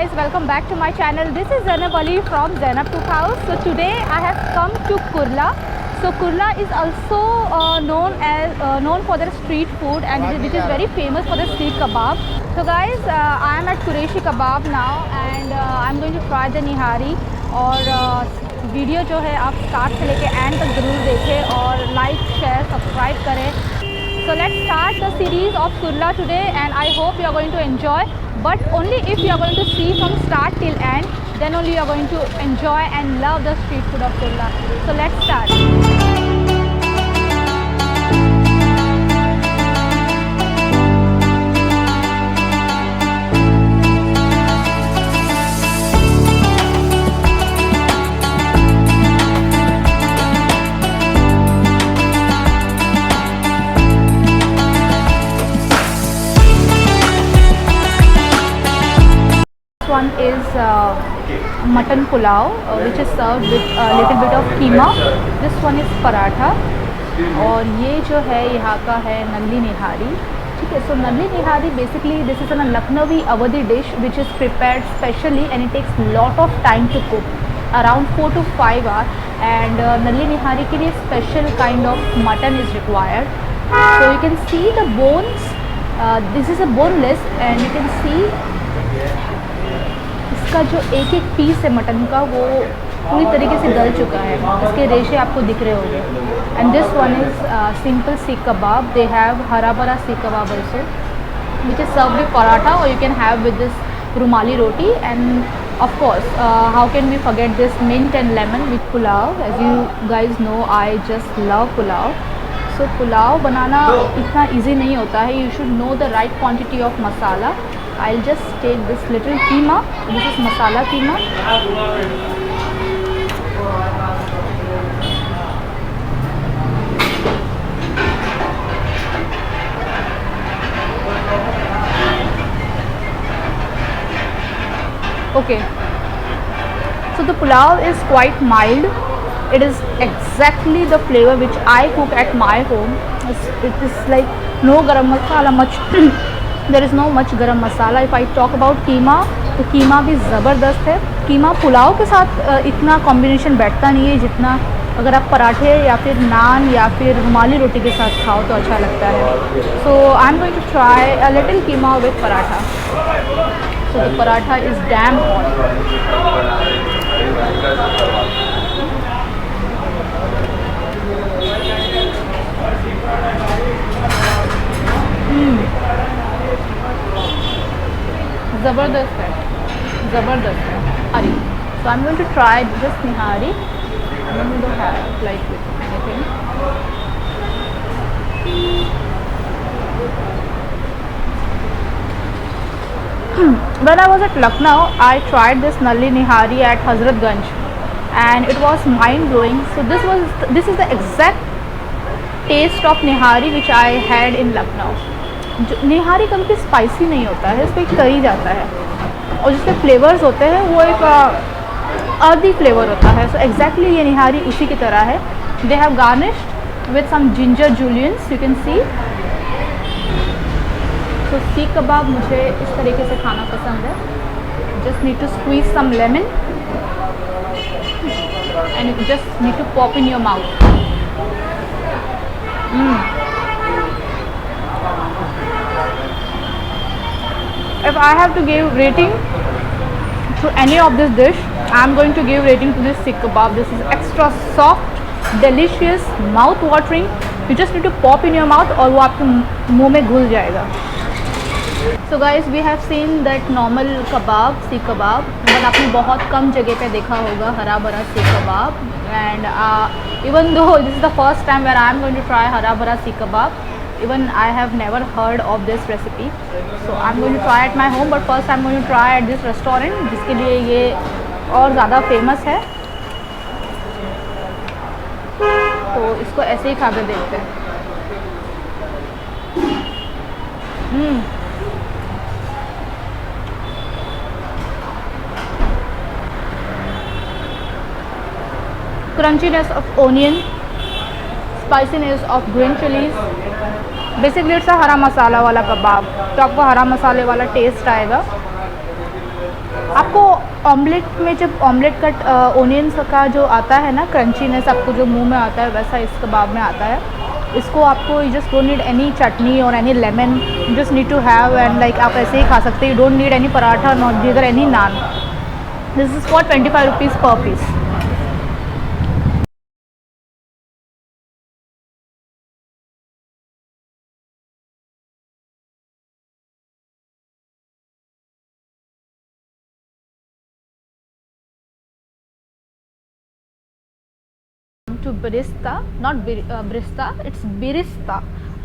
guys, welcome back to my channel. This is Zainab Ali from Zainab Cook House. So today I have come to Kurla. So Kurla is also known for their street food, and which is very famous for the seekh kebab. So guys, I am at Qureshi Kebab now, and I am going to try the nihari. और video जो है आप start से लेके and तक ज़रूर देखें और लाइक शेयर सब्सक्राइब करें. So let's start the series of Kurla today, and I hope you are going to enjoy. But only if you are going to see from start till end, then only you are going to enjoy and love the street food of Kurla. So let's start. One is mutton pulao, which is served with a little bit of keema. This one is paratha, और ये जो है यहाँ का है नल्ली निहारी. ठीक है. So nalli nihari basically this is a Lucknowi Awadhi dish which is prepared specially, and it takes lot of time to cook, around 4 to 5 hours. And नल्ली निहारी के लिए special kind of mutton is required. So you can see the bones. This is a boneless, and you can see इसका जो एक एक piece है mutton का वो पूरी तरीके से गल चुका है. इसके रेशे आपको दिख रहे होंगे. And this one is simple seekh kebab. They have hara bhara seekh kebab also which is serve with paratha, और you can have with this rumali roti. And of course how can we forget this mint and lemon with pulao. As you guys know I just love pulao. So pulao बनाना इतना ईजी नहीं होता है. You should know the right quantity of masala. I'll just take this little keema. This is masala keema. Okay. So the pulao is quite mild. It is exactly the flavor which I cook at my home. It is like no garam masala much. There is no much garam masala. If I talk about कीमा, तो कीमा भी ज़बरदस्त है. कीमा पुलाव के साथ इतना combination बैठता नहीं है जितना अगर आप पराठे या फिर नान या फिर रुमाली रोटी के साथ खाओ तो अच्छा लगता है. So I am going to try a little keema with paratha. So the paratha is damn hot. ज़बरदस्त है, ज़बरदस्त है. अरे so I am going to try this nihari. I am going to have like with anything. When I was at Lucknow, I tried this nalli nihari at Hazratganj, and it was mind blowing. So this is the exact taste of nihari which I had in Lucknow. निहारी कभी भी spicy नहीं होता है. इस पर करी जाता है और जिसके फ्लेवर्स होते हैं वो एक अर्दी फ्लेवर होता है. सो एग्जैक्टली ये निहारी उसी की तरह है. They have garnished with some ginger juliennes, you can see. So seekh kebab मुझे इस तरीके से खाना पसंद है. Just need to squeeze some lemon and you just need to pop in your mouth. If I have to give rating to any of this dish, I am going to give rating to this seekh kebab. This is extra soft, delicious, mouth watering. You just need to pop in your mouth और वो आपके मुंह में घुल जाएगा. So guys, we have seen that normal kebab, seekh kebab, but आपने बहुत कम जगह पे देखा होगा हरा भरा seekh kebab. And even though this is the first time where I am going to try हरा भरा seekh kebab, even I have never heard of this recipe. So I'm going to try at my home, but first I'm going to try at this restaurant जिसके लिए ये और ज़्यादा famous है. तो इसको ऐसे ही खा के देखते हैं. Crunchiness of onion, spiciness of green chilies. Basically it's हरा मसाला वाला कबाब, तो आपको हरा मसाले वाला टेस्ट आएगा. आपको ऑमलेट में जब ऑमलेट कट ओनियंस का जो आता है ना क्रंचीनेस, आपको जो मुंह में आता है वैसा इस कबाब में आता है। इसको आपको you just don't need any chutney और any lemon, you just need to have and like आप ऐसे ही खा सकते हैं। You don't need any paratha, not दीगर any naan. This is for 25 rupees per piece. To Birista, not Brista, it's Birista.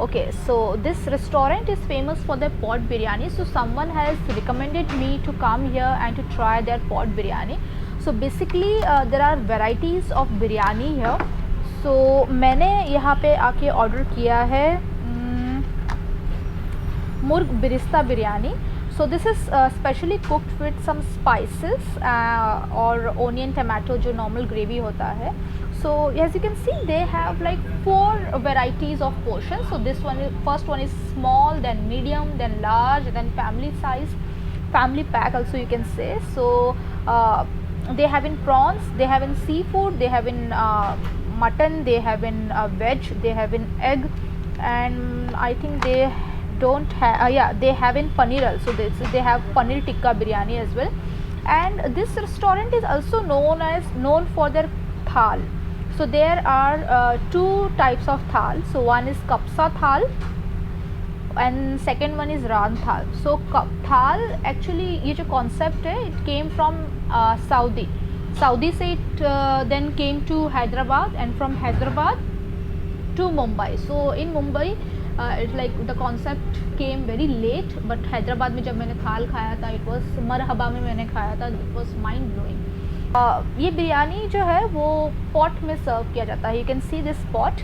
Okay, so this restaurant is famous for their pot biryani. So someone has recommended me to come here and to try their pot biryani. So basically there are varieties of biryani here. So मैंने यहाँ पे आके order किया है मुर्ग birista biryani. So this is specially cooked with some spices और onion tomato जो normal gravy होता है. So as you can see, they have like 4 varieties of portions. So this one is, first one is small, then medium, then large, then family size, family pack also you can say. So they have in prawns, they have in seafood, they have in mutton, they have in veg, they have in egg, and I think they don't have yeah, they have in paneer also. They have paneer tikka biryani as well. And this restaurant is also known for their thal. So there are 2 types of thal. So one is kapsa thal and second one is ran thal. So thal actually ये जो concept है, it came from Saudi से it then came to Hyderabad, and from Hyderabad to Mumbai. So in Mumbai it's like the concept came very late, but Hyderabad में जब मैंने थाल खाया था, it was मरहबा में मैंने खाया था, it was mind blowing. ये बिरयानी जो है वो पॉट में सर्व किया जाता है. You can see this pot,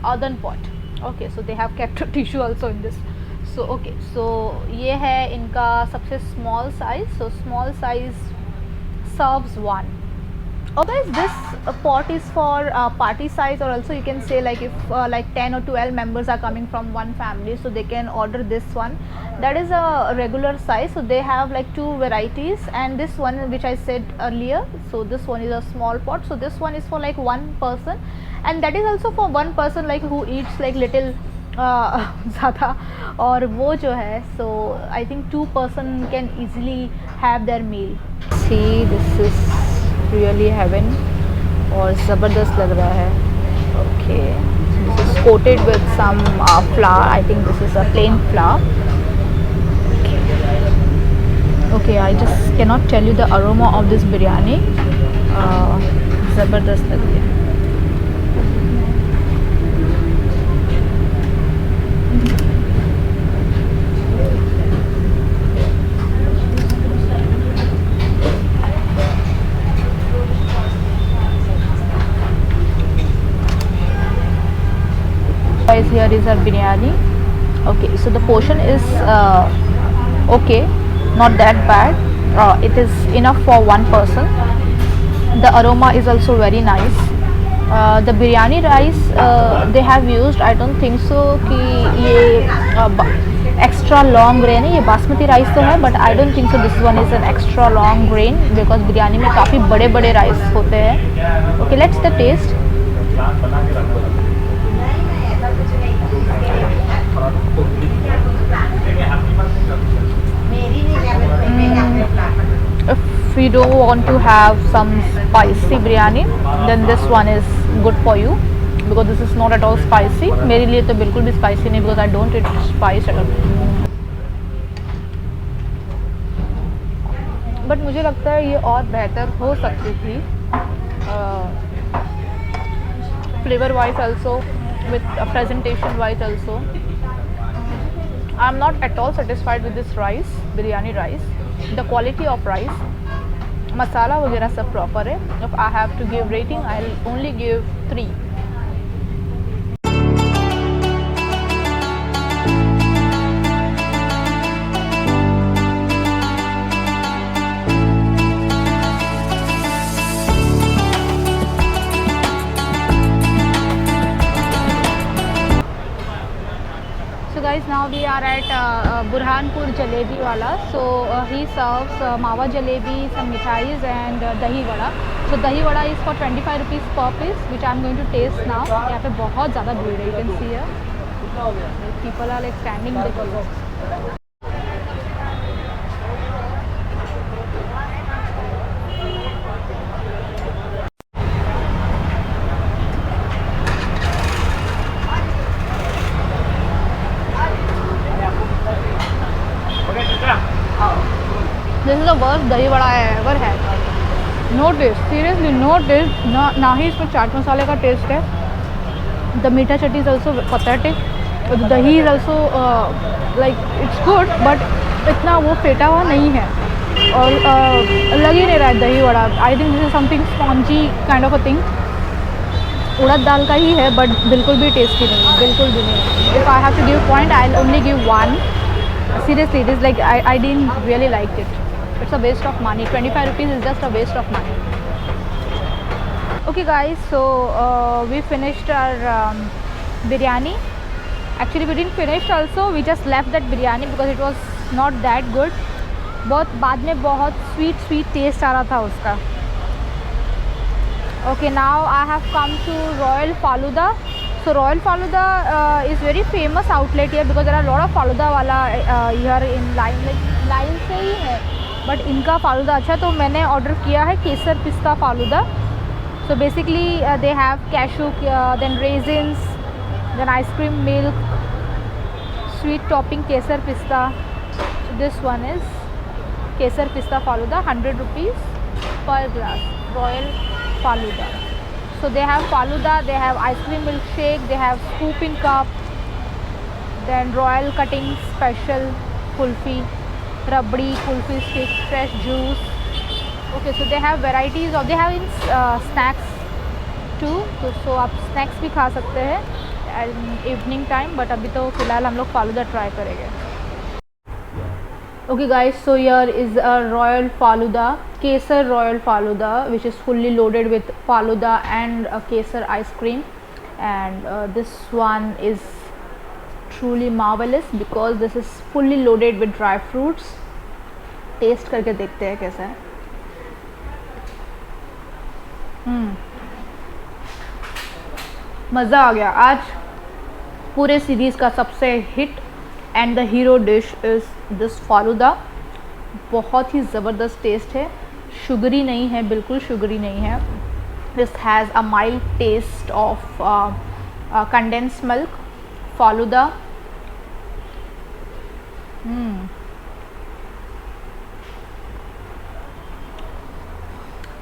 earthen pot. Okay, so they have kept tissue also in this. So okay, so ये है इनका सबसे small size. So small size serves 1. Okay, this pot is for party size, or also you can say like if like 10 or 12 members are coming from one family, so they can order this one. That is a regular size. So they have like 2 varieties, and this one which I said earlier, so this one is a small pot. So this one is for like 1 person, and that is also for 1 person like who eats like little ज़्यादा. और वो जो है, so I think 2 person can easily have their meal. See, this is really heaven और ज़बरदस्त लग रहा है. Okay, this is coated with some flour. I think this is a plain flour. Okay, I just cannot tell you the aroma of this biryani. ज़बरदस्त लग रही है. Guys, here is our biryani. Okay, so the portion is okay, not that bad. It is enough for 1 person. The aroma is also very nice. The biryani rice they have used, I don't think so कि ये extra long grain है. ये basmati rice तो है, but I don't think so this one is an extra long grain, because biryani में काफ़ी बड़े बड़े राइस होते हैं. Okay, let's the taste. If you don't want to have some spicy biryani, then this one is good for you, because this is not at all spicy. मेरे लिए तो बिल्कुल भी spicy नहीं, because I don't eat spice at all. But मुझे लगता है ये और बेहतर हो सकती थी, flavor wise also, with presentation wise also. I am not at all satisfied with this rice, biryani rice. The quality of rice, masala वगैरह सब proper है. If I have to give rating, I'll only give 3. Guys, now we are at Burhanpur jalebi वाला. So he serves मावा jalebi, some mithais and dahi vada. So dahi vada is for 25 rupees per piece, which I am going to taste now. यहाँ पे बहुत ज़्यादा भीड़ है, you can see here. People are like standing in the queue. This is the worst dahi vada I ever had. No taste, seriously no taste. ना ही इसमें चाट मसाले का टेस्ट है. The meetha chutney is also pathetic. The dahi is also like it's good, but इतना वो फेटा हुआ नहीं है और लग ही नहीं रहा है दही vada. I think this is something spongy kind of a thing. उड़द दाल का ही है but बिल्कुल भी टेस्टी नहीं है, बिल्कुल भी नहीं. If I have to give point, I'll only give 1. Seriously, it is like I didn't really like it. It's a waste of money. 25 rupees is just a waste of money. Okay guys, so we finished our biryani. Actually we didn't finish also, we just left that biryani because it was not that good. बहुत बाद में बहुत sweet taste आ रहा था उसका. Okay, now I have come to Royal Faluda. So Royal Faluda is very famous outlet here because there are a lot of Faluda वाला here in line, like line से ही है. बट इनका फालूदा अच्छा, तो मैंने ऑर्डर किया है kesar pista falooda. So basically they have cashew, then raisins, then ice cream milk, sweet topping kesar pista. This one is kesar pista falooda, 100 rupees per glass. Royal falooda. So they have faluda, they have ice cream milkshake, they have scoop in cup, then royal cutting special kulfi, rabdi kulfi stick, fresh juice. Okay, so they have varieties of, they have in snacks too. So आप snacks भी खा सकते हैं evening time, but अभी तो फिलहाल हम लोग फालूदा try करेंगे. Okay guys, so here is a royal faluda, kesar royal faluda, which is fully loaded with faluda and kesar ice cream. And this one is truly marvelous because this is fully loaded with dry fruits. Taste करके देखते हैं कैसा है. मज़ा आ गया. आज पूरे series का सबसे hit and the hero dish is this falooda. बहुत ही ज़बरदस्त टेस्ट है, शुगरी नहीं है, बिल्कुल शुगरी नहीं है. This has a mild taste of condensed milk falooda.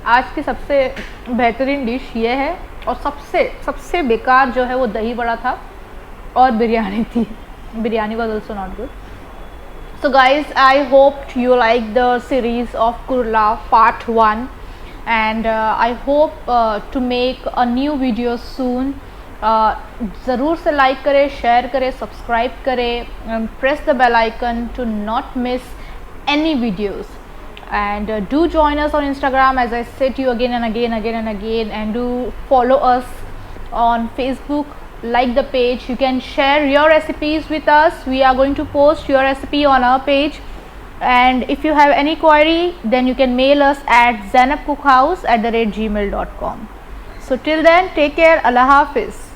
आज की सबसे बेहतरीन डिश ये है, और सबसे बेकार जो है वो दही बड़ा था और बिरयानी थी. Biryani was also not good. So guys, I hope you like the series of Kurla part 1, and I hope to make a new video soon. ज़रूर से like करें, share करें, subscribe करें, press the bell icon to not miss any videos. And do join us on Instagram, as I said to you again and again, and do follow us on Facebook. Like the page, you can share your recipes with us. We are going to post your recipe on our page, and if you have any query, then you can mail us at zainabcookhouse@gmail.com. So till then, take care. Allah Hafiz.